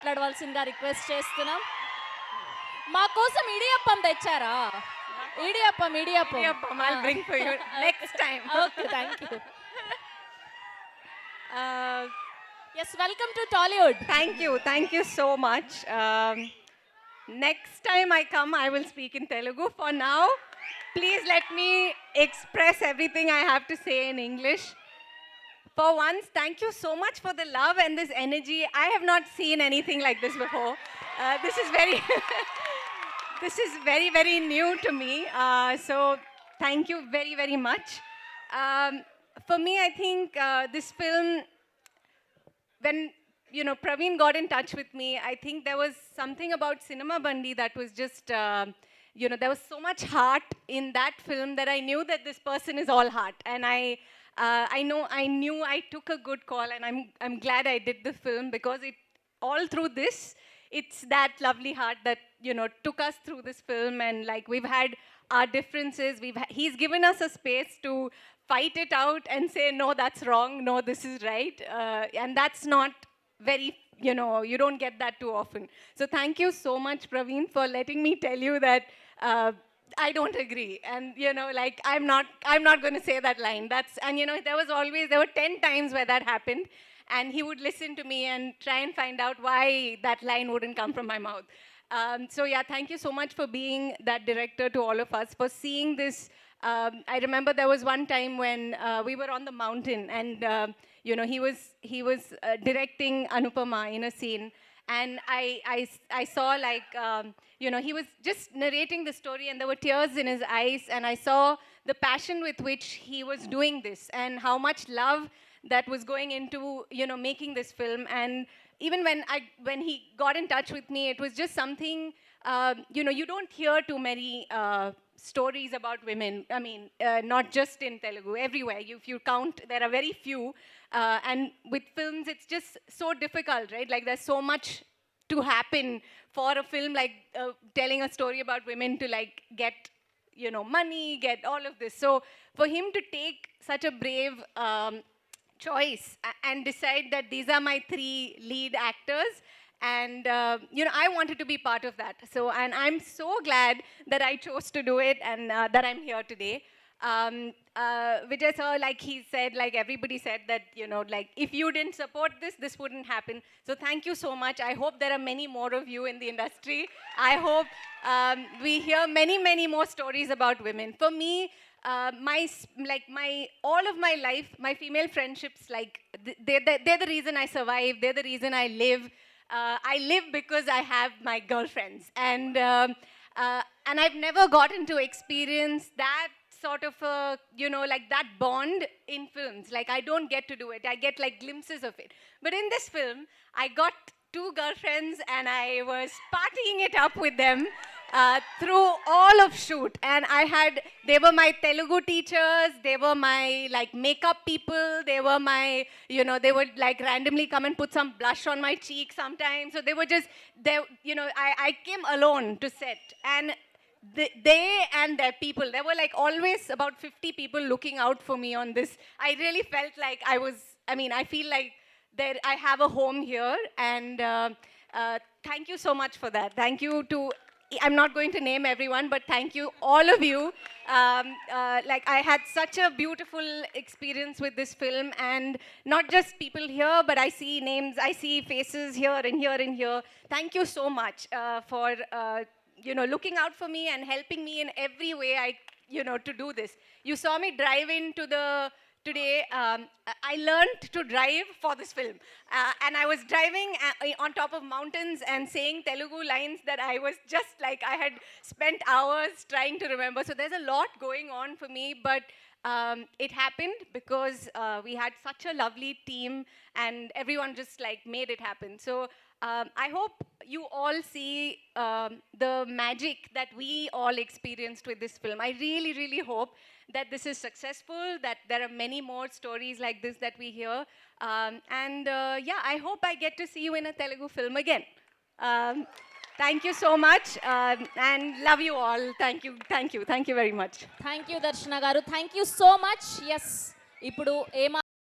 మాట్లాడవలసిందిగా రిక్వెస్ట్ చేస్తున్నాం. మా కోసం ఇడియప్పం తెచ్చారా? Idiyappam I'll bring for you next time. Okay, thank you. Yes, welcome to Tollywood. Thank you so much. Next time I come, I will speak in Telugu. For now, please let me express everything I have to say in English. For once, thank you so much for the love and this energy. I have not seen anything like this before. This is very, this is very, very new to me. So thank you very, very much. For me, I think this film, when Praveen got in touch with me, I think there was something about Cinema Bandi that was just, there was so much heart in that film that I knew that this person is all heart. And I knew I took a good call, and I'm glad I did the film, because it all through this, it's that lovely heart that took us through this film. And like, we've had our differences, he's given us a space to fight it out and say, no, that's wrong, no, this is right. And that's not very, you don't get that too often. So thank you so much, Praveen, for letting me tell you that I don't agree. And like, I'm not going to say that line. There were 10 times where that happened, and he would listen to me and try and find out why that line wouldn't come from my mouth. So yeah, thank you so much for being that director to all of us, for seeing this. I remember there was one time when we were on the mountain, and he was directing Anupama in a scene, and I saw, like, he was just narrating the story, and there were tears in his eyes, and I saw the passion with which he was doing this, and how much love that was going into making this film. And even when he got in touch with me, it was just something, you don't hear too many stories about women. I mean, not just in Telugu, everywhere. If you count, there are very few. And with films, it's just so difficult, right? Like, there's so much to happen for a film, like telling a story about women to, like, get money, get all of this. So for him to take such a brave choice and decide that these are my 3 lead actors, and I wanted to be part of that. So, and I'm so glad that I chose to do it, and that I'm here today. Vijay sir, like he said, like everybody said, that like, if you didn't support this, this wouldn't happen. So thank you so much. I hope there are many more of you in the industry. I hope we hear many, many more stories about women. For me, all of my life, my female friendships, like, they're the reason I survive. They're the reason I live. I live because I have my girlfriends, and I've never gotten to experience that sort of like that bond in films. Like, I don't get to do it. I get like glimpses of it. But in this film, I got 2 girlfriends, and I was partying it up with them through all of shoot. And they were my Telugu teachers, they were my, like, makeup people, they were my, they would, like, randomly come and put some blush on my cheek sometimes. So they were just, I came alone to set, and they and their people, there were like always about 50 people looking out for me on this. I really felt like I feel like that I have a home here, and thank you so much for that. Thank you to, I'm not going to name everyone, but thank you, all of you. Like, I had such a beautiful experience with this film, and not just people here, but I see names, I see faces here and here and here. Thank you so much for looking out for me and helping me in every way to do this. You saw me drive into today. I learned to drive for this film, and I was driving on top of mountains and saying Telugu lines that I was just like, I had spent hours trying to remember. So there's a lot going on for me, but it happened because we had such a lovely team, and everyone just like made it happen. So I hope you all see the magic that we all experienced with this film. I really, really hope that this is successful, that there are many more stories like this that we hear. And yeah, I hope I get to see you in a Telugu film again. Thank you so much, and love you all. Thank you very much. Thank you Darshana garu, thank you so much. Yes, ఇప్పుడు ఏమా